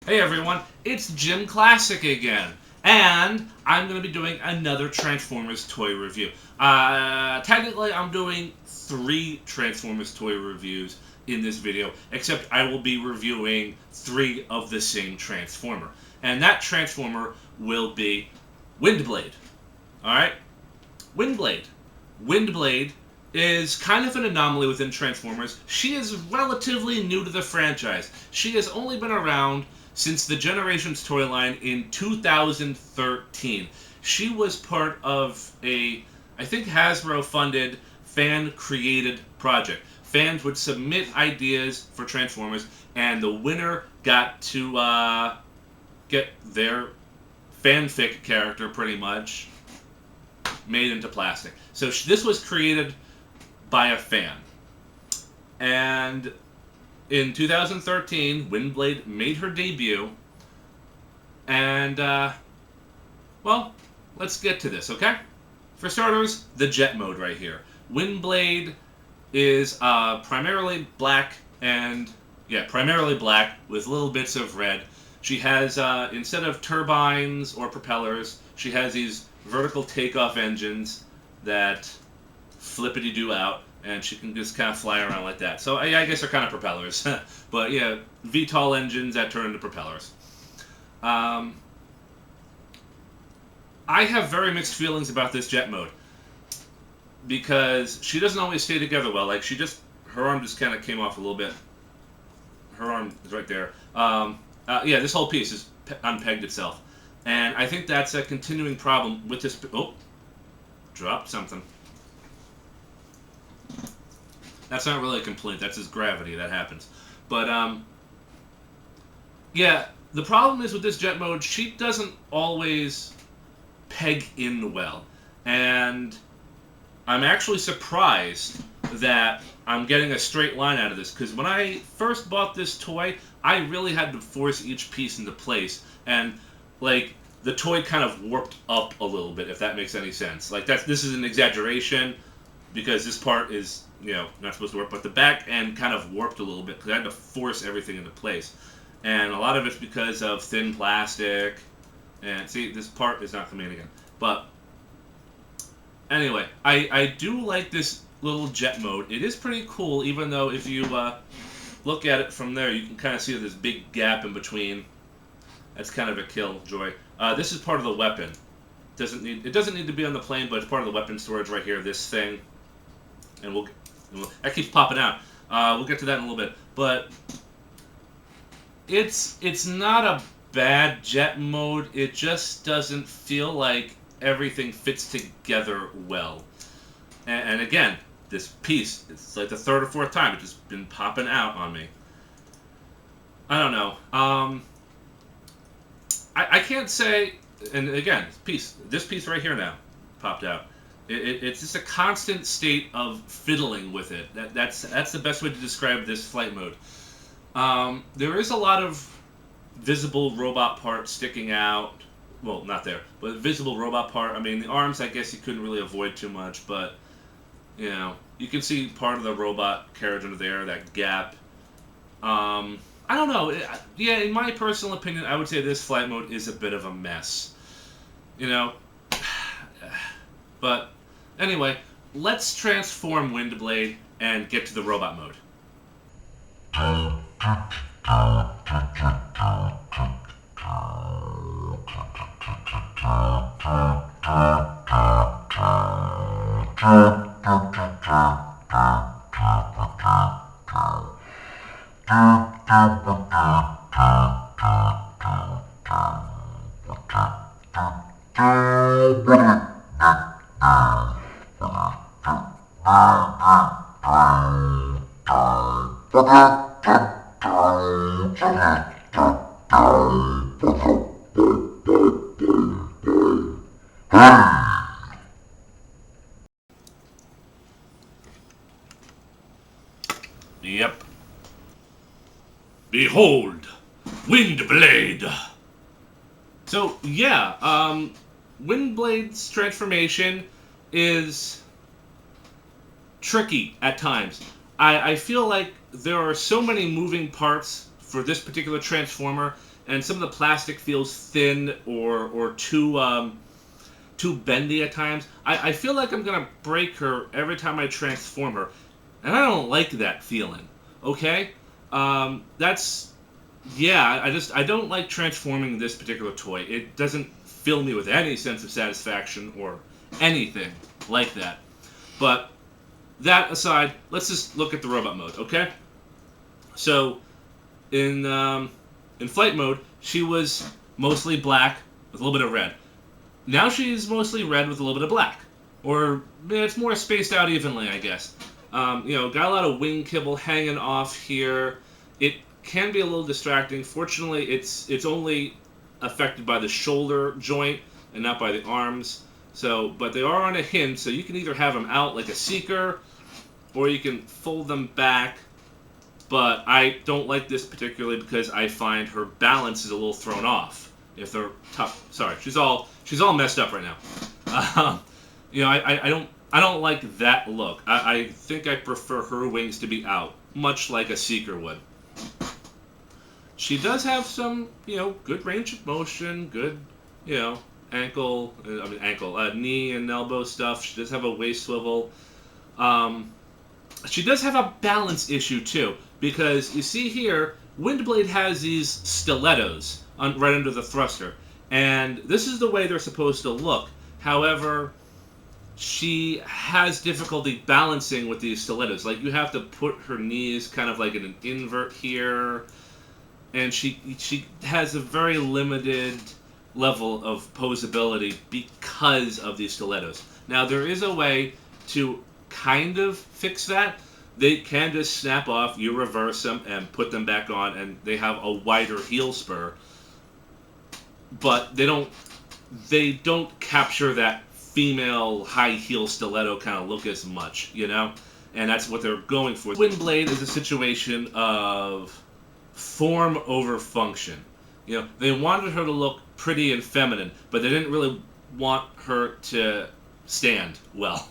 Hey everyone, it's Jimclassic again, and I'm going to be doing another Transformers toy review. Technically, I'm doing 3 Transformers toy reviews in this video, except I will be reviewing 3 of the same Transformer. And that Transformer will be Windblade. Alright? Windblade. Windblade is kind of an anomaly within Transformers. She is relatively new to the franchise. She has only been around since the Generations toy line in 2013. She was part of a, I think, Hasbro-funded, fan-created project. Fans would submit ideas for Transformers, and the winner got to get their fanfic character, pretty much, made into plastic. So this was created by a fan. And in 2013, Windblade made her debut. And, well, let's get to this, okay? For starters, the jet mode right here. Windblade is primarily black primarily black with little bits of red. She has, instead of turbines or propellers, she has these vertical takeoff engines that flippity-do out, and she can just kind of fly around like that. So I guess they're kind of propellers. But yeah, VTOL engines that turn into propellers. I have very mixed feelings about this jet mode, because she doesn't always stay together well. Like, her arm just kind of came off a little bit. Her arm is right there. Yeah, this whole piece is unpegged itself. And I think that's a continuing problem with this. Oh, dropped something. That's not really a complaint. That's just gravity. That happens. But, yeah, the problem is with this jet mode, she doesn't always peg in well. And I'm actually surprised that I'm getting a straight line out of this, because when I first bought this toy, I really had to force each piece into place. And, like, the toy kind of warped up a little bit, if that makes any sense. Like, this is an exaggeration, because this part is, not supposed to work, but the back end kind of warped a little bit, because I had to force everything into place. And a lot of it's because of thin plastic, and see, this part is not coming in again. But, anyway, I do like this little jet mode. It is pretty cool, even though if you look at it from there, you can kind of see this big gap in between. That's kind of a killjoy. This is part of the weapon. It doesn't need to be on the plane, but it's part of the weapon storage right here, this thing. And that keeps popping out. We'll get to that in a little bit. But it's not a bad jet mode. It just doesn't feel like everything fits together well. And again, this piece, it's like the 3rd or 4th time it's just been popping out on me. I don't know. I can't say, and again, this piece right here now popped out. It's just a constant state of fiddling with it. That's the best way to describe this flight mode. There is a lot of visible robot parts sticking out. Well, not there, but visible robot part. I mean, the arms, I guess you couldn't really avoid too much, but, you can see part of the robot carriage under there, that gap. I don't know. Yeah, in my personal opinion, I would say this flight mode is a bit of a mess. But, anyway, let's transform Windblade and get to the robot mode. Yep. Behold, Windblade! So, yeah, Windblade's transformation is tricky at times. I feel like there are so many moving parts for this particular Transformer, and some of the plastic feels thin or too bendy at times. I feel like I'm gonna break her every time I transform her, and I don't like that feeling. Okay, that's yeah. I don't like transforming this particular toy. It doesn't fill me with any sense of satisfaction or anything like that. But that aside, let's just look at the robot mode. Okay, so in flight mode, she was mostly black with a little bit of red. Now she's mostly red with a little bit of black. Or it's more spaced out evenly, I guess. Got a lot of wing kibble hanging off here. It can be a little distracting. Fortunately, it's only affected by the shoulder joint and not by the arms. But they are on a hinge, so you can either have them out like a seeker, or you can fold them back. But I don't like this particularly because I find her balance is a little thrown off. If they're tough, sorry, she's all messed up right now. I don't like that look. I think I prefer her wings to be out, much like a seeker would. She does have some, good range of motion, good, knee and elbow stuff. She does have a waist swivel. She does have a balance issue too, because you see here, Windblade has these stilettos right under the thruster, and this is the way they're supposed to look. However, she has difficulty balancing with these stilettos. Like, you have to put her knees kind of like in an invert here, and she has a very limited level of posability because of these stilettos. Now, there is a way to kind of fix that. They can just snap off, you reverse them, and put them back on, and they have a wider heel spur. But they don't capture that female high heel stiletto kind of look as much, and that's what they're going for. Windblade is a situation of form over function. They wanted her to look pretty and feminine, but they didn't really want her to stand well.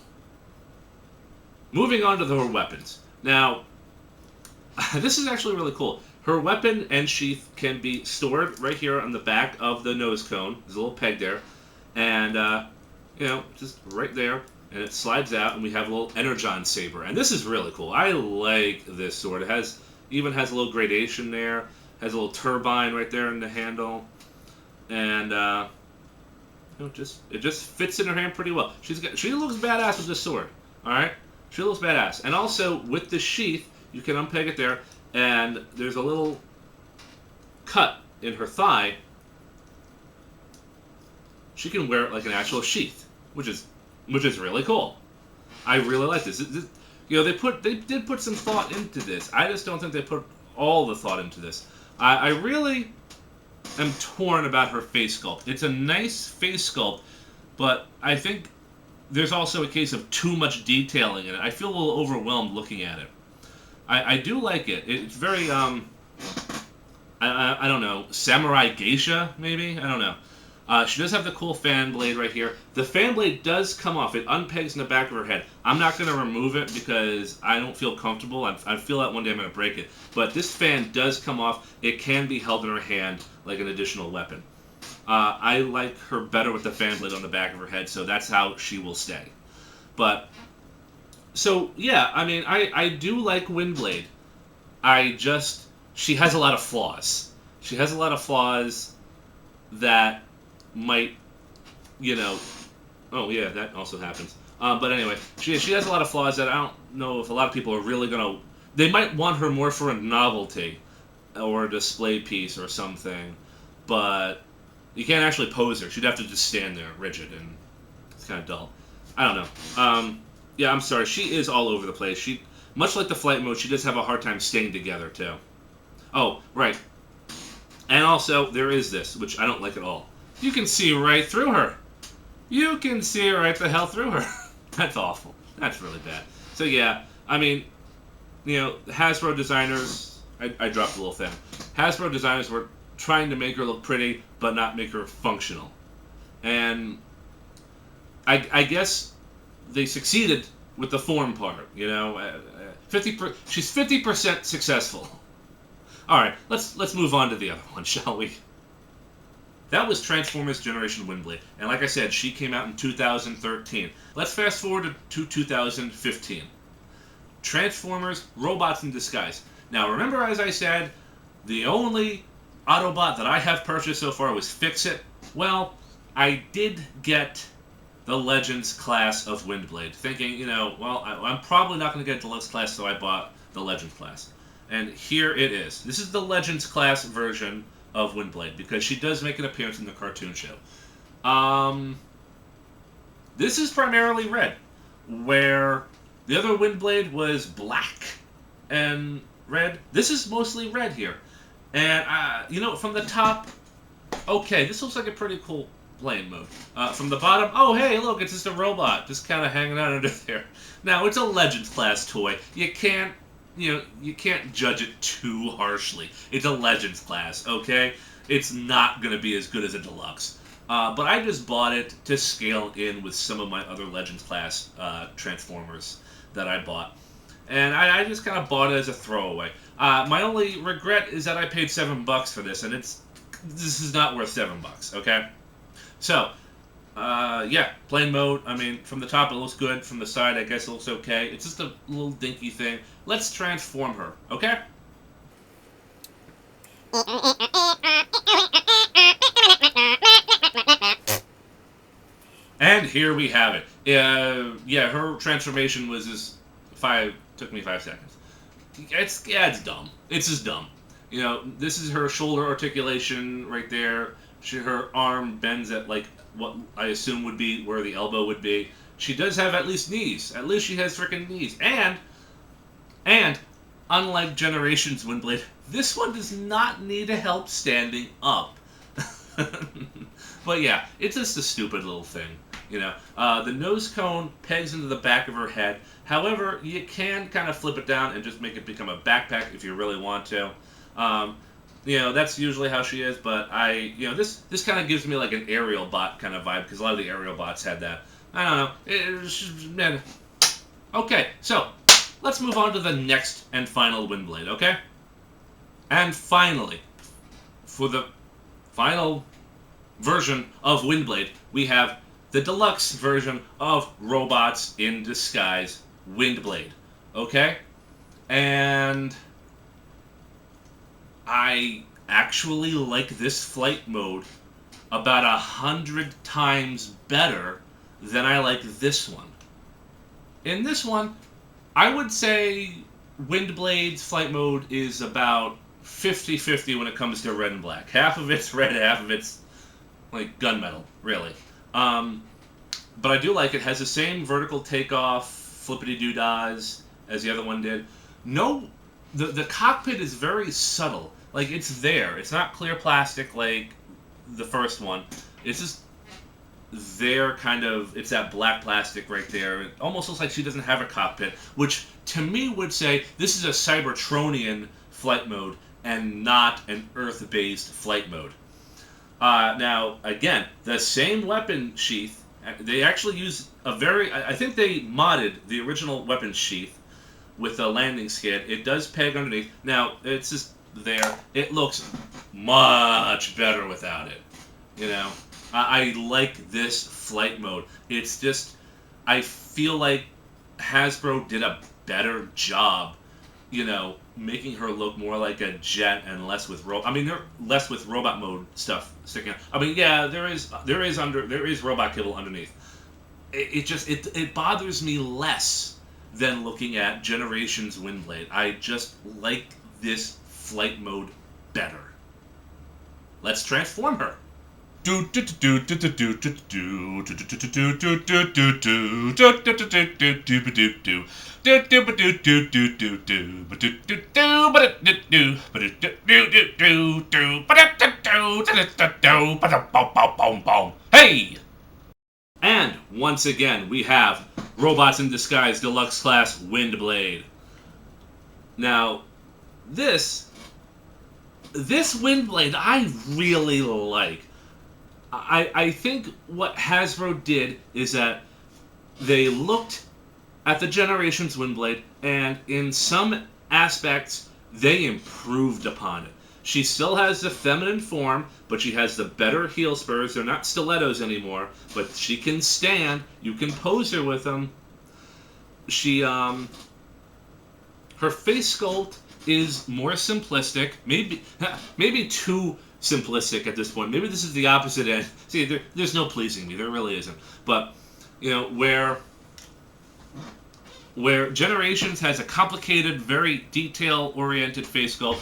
Moving on to her weapons. Now, this is actually really cool. Her weapon and sheath can be stored right here on the back of the nose cone. There's a little peg there. And, just right there. And it slides out, and we have a little energon saber. And this is really cool. I like this sword. It even has a little gradation there. Has a little turbine right there in the handle. And, it just fits in her hand pretty well. She looks badass with this sword. Alright? She looks badass. And also, with the sheath, you can unpeg it there, and there's a little cut in her thigh. She can wear it like an actual sheath, which is really cool. I really like this. They did put some thought into this. I just don't think they put all the thought into this. I really am torn about her face sculpt. It's a nice face sculpt, but I think there's also a case of too much detailing in it. I feel a little overwhelmed looking at it. I do like it. It's very, I don't know, samurai geisha, maybe? I don't know. She does have the cool fan blade right here. The fan blade does come off. It unpegs in the back of her head. I'm not going to remove it because I don't feel comfortable. I feel that one day I'm going to break it. But this fan does come off. It can be held in her hand like an additional weapon. I like her better with the fan blade on the back of her head, so that's how she will stay. But, so, yeah, I mean, I do like Windblade. She has a lot of flaws. She has a lot of flaws that might, oh, yeah, that also happens. But anyway, she has a lot of flaws that I don't know if a lot of people are really going to... They might want her more for a novelty or a display piece or something, but you can't actually pose her. She'd have to just stand there rigid, and it's kind of dull. I don't know. Yeah, I'm sorry. She is all over the place. Much like the flight mode, she does have a hard time staying together, too. Oh, right. And also, there is this, which I don't like at all. You can see right through her. You can see right the hell through her. That's awful. That's really bad. So, yeah, I mean, Hasbro designers... I dropped a little thing. Hasbro designers were trying to make her look pretty, but not make her functional. And I guess they succeeded with the form part, she's 50% successful. All right, let's move on to the other one, shall we? That was Transformers Generation Windblade. And like I said, she came out in 2013. Let's fast forward to 2015. Transformers Robots in Disguise. Now, remember, as I said, the only Autobot that I have purchased so far was Fix-It. Well, I did get the Legends class of Windblade, thinking, well, I'm probably not going to get Deluxe class, so I bought the Legends class. And here it is. This is the Legends class version of Windblade, because she does make an appearance in the cartoon show. This is primarily red, where the other Windblade was black and red. This is mostly red here. And, from the top, okay, this looks like a pretty cool plane mode. From the bottom, oh, hey, look, it's just a robot, just kind of hanging out under there. Now, it's a Legends class toy. You can't judge it too harshly. It's a Legends class, okay? It's not going to be as good as a Deluxe. But I just bought it to scale in with some of my other Legends class Transformers that I bought. And I just kind of bought it as a throwaway. My only regret is that I paid $7 for this, and this is not worth $7, okay? So, plane mode. I mean, from the top it looks good. From the side, I guess it looks okay. It's just a little dinky thing. Let's transform her, okay? And here we have it. Her transformation was took me 5 seconds. It's dumb. It's just dumb. This is her shoulder articulation right there. Her arm bends at like what I assume would be where the elbow would be. She does have at least knees. At least she has freaking knees. And unlike Generations Windblade, this one does not need help standing up. But yeah, it's just a stupid little thing. The nose cone pegs into the back of her head. However, you can kind of flip it down and just make it become a backpack if you really want to. That's usually how she is, but this kind of gives me like an aerial bot kind of vibe, because a lot of the aerial bots had that. I don't know. Okay, so let's move on to the next and final Windblade, okay? And finally, for the final version of Windblade, we have the deluxe version of Robots in Disguise Windblade, okay? And I actually like this flight mode about 100 times better than I like this one. In this one, I would say Windblade's flight mode is about 50-50 when it comes to red and black. Half of it's red, half of it's like gunmetal, really. But I do like it. It has the same vertical takeoff, flippity-doo-dahs as the other one did. The cockpit is very subtle. Like, it's there. It's not clear plastic like the first one. It's just there, kind of. It's that black plastic right there. It almost looks like she doesn't have a cockpit, which to me would say this is a Cybertronian flight mode and not an Earth-based flight mode. Now, again, the same weapon sheath. They actually use I think they modded the original weapon sheath with a landing skid. It does peg underneath. Now, it's just there. It looks much better without it. I like this flight mode. It's just, I feel like Hasbro did a better job, making her look more like a jet and less with less with robot mode stuff sticking out. I mean, yeah, there is robot kibble underneath. It bothers me less than looking at Generations Windblade. I just like this flight mode better. Let's transform her. Hey! And once again, we have Robots in Disguise Deluxe Class Windblade. Now, this Windblade I really like. I think what Hasbro did is that they looked at the Generations Windblade, and in some aspects, they improved upon it. She still has the feminine form, but she has the better heel spurs. They're not stilettos anymore, but she can stand. You can pose her with them. She, her face sculpt is more simplistic. Maybe too simplistic at this point. Maybe this is the opposite end. See, there's no pleasing me. There really isn't. But, you know, where Generations has a complicated, very detail-oriented face sculpt,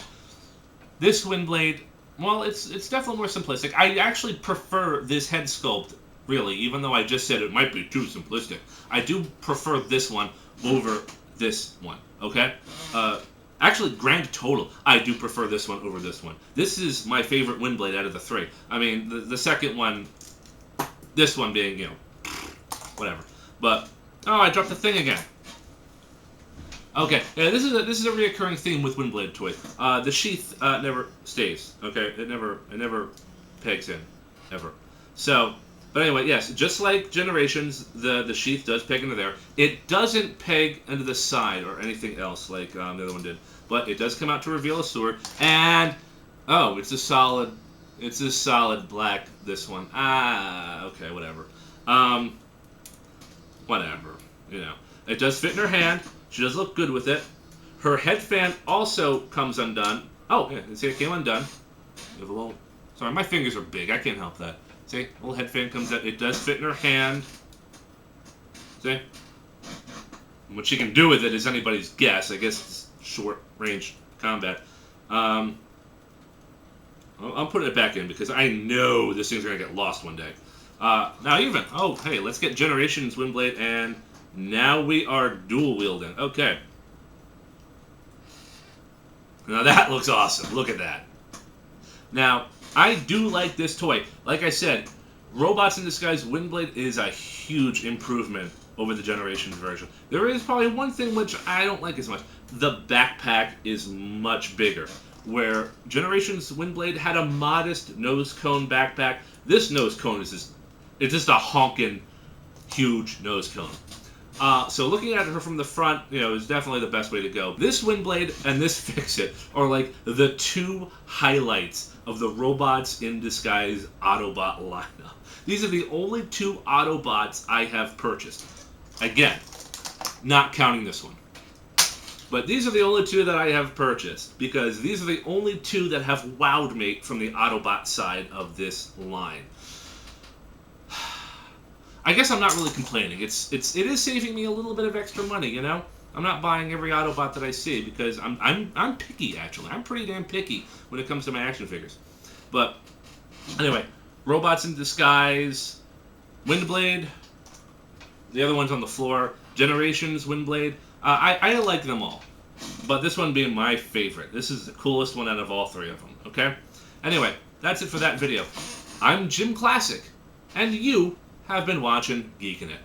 this Windblade, well, it's definitely more simplistic. I actually prefer this head sculpt, really, even though I just said it might be too simplistic. I do prefer this one over this one, okay? Actually, grand total, I do prefer this one over this one. This is my favorite Windblade out of the three. I mean, the second one, this one being, you know, whatever. But, oh, I dropped the thing again. Okay, yeah, this is a reoccurring theme with Windblade toys. The sheath never stays. Okay, it never pegs in, ever. So, but anyway, yes, just like Generations, the sheath does peg into there. It doesn't peg into the side or anything else like the other one did, but it does come out to reveal a sword. And oh, it's a solid black. This one. Okay, whatever. Whatever. You know, it does fit in her hand. She does look good with it. Her head fan also comes undone. Oh, yeah, see, it came undone. You have a little... Sorry, my fingers are big. I can't help that. See, a little head fan comes out. It does fit in her hand. See? And what she can do with it is anybody's guess. I guess it's short-range combat. I'll put it back in because I know this thing's going to get lost one day. Now even... Oh, hey, let's get Generations Windblade and... Now we are dual wielding. Okay. Now that looks awesome. Look at that. Now, I do like this toy. Like I said, Robots in Disguise Windblade is a huge improvement over the Generations version. There is probably one thing which I don't like as much. The backpack is much bigger. Where Generations Windblade had a modest nose cone backpack, this nose cone is just a honking huge nose cone. So looking at her from the front, you know, is definitely the best way to go. This Windblade and this Fix-It are like the two highlights of the Robots in Disguise Autobot lineup. These are the only two Autobots I have purchased. Again, not counting this one. But these are the only two that I have purchased, because these are the only two that have wowed me from the Autobot side of this line. I guess I'm not really complaining. It is saving me a little bit of extra money, you know? I'm not buying every Autobot that I see because I'm picky, actually. I'm pretty damn picky when it comes to my action figures. But anyway, Robots in Disguise, Windblade, the other one's on the floor, Generations Windblade. I like them all, but this one being my favorite. This is the coolest one out of all three of them, okay? Anyway, that's it for that video. I'm Jimclassic, and you have been watching Geekin' It.